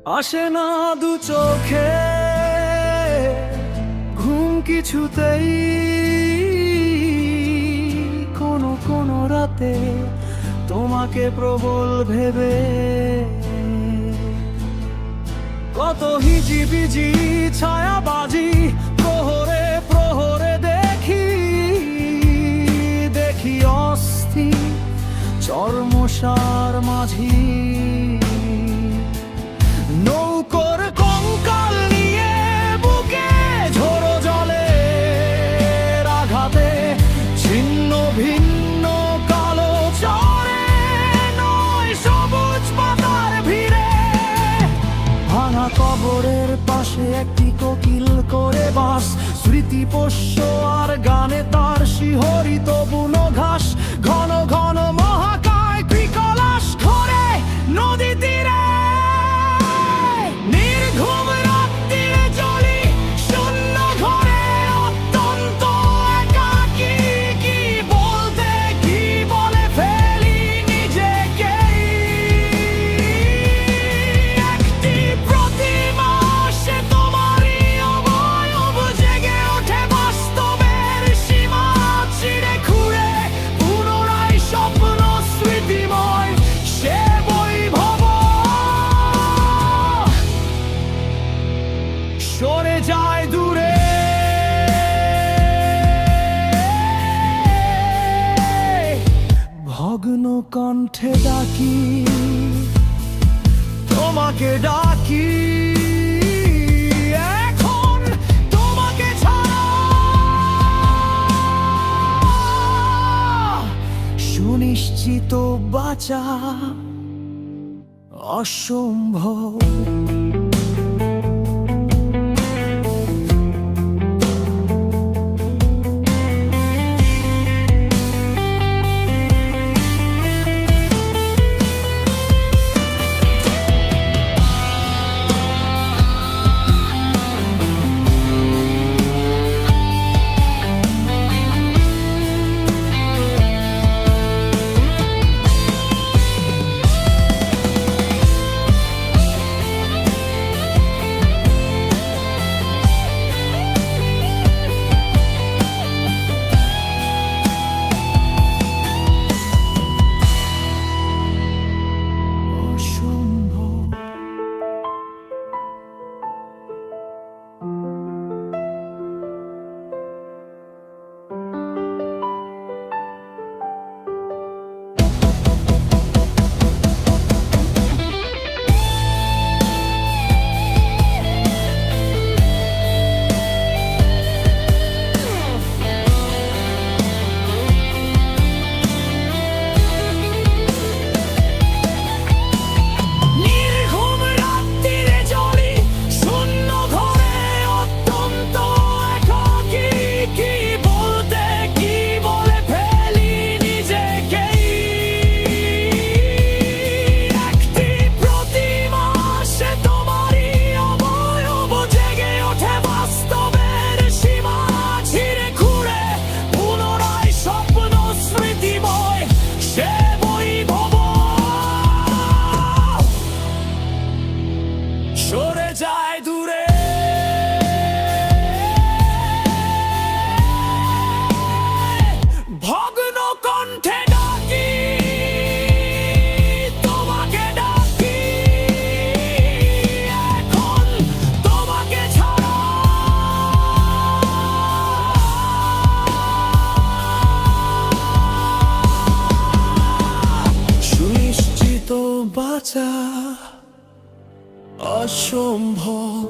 আসে না দু চোখে ঘুম কিছুতেই, কোনো কোনো রাতে তোমাকে প্রবল ভেবে কত হিজিবিজি ছায়াবাজি প্রহরে প্রহরে দেখি দেখি অস্থির চর্মসার মাঝি নৌকোর কঙ্কাল নিয়ে বুকে ঝোড়ো জলে আঘাতে ছিন্ন ভিন্ন কালো চরে নয় সবুজ পাতার ভিড়ে ভাঙা কবরের পাশে একটি কোকিল করে বাস স্মৃতিপোষ্য আর গানে তার শিহরিত বুনো ঘাস ঘন ঘন মহাকায় ক্রিকলাস ঘরে নদী তীরে নির্ঘুম রাত্রিরে চলি শূন্য ঘরে অত্যন্ত একাকী কি বলতে কি বলে ফেলি নিজেকে একটি প্রতিমা সে তোমারই অবয়ব জেগে ওঠে বাস্তবের সীমা ছিঁড়ে খুঁড়ে পুনরায় স্বপ্ন স্মৃতিময় সে বৈভব সরে যায় দূরে ভগ্ন কণ্ঠে ডাকি তোমাকে ডাকি এখন তোমাকে ছাড়া সুনিশ্চিত বাঁচা অসম্ভব। সরে যায় দূরে ভগ্ন কণ্ঠে ডাকি তোমাকে ডাকি এখন তোমাকে ছাড়া সুনিশ্চিত বাঁচা অসম্ভব।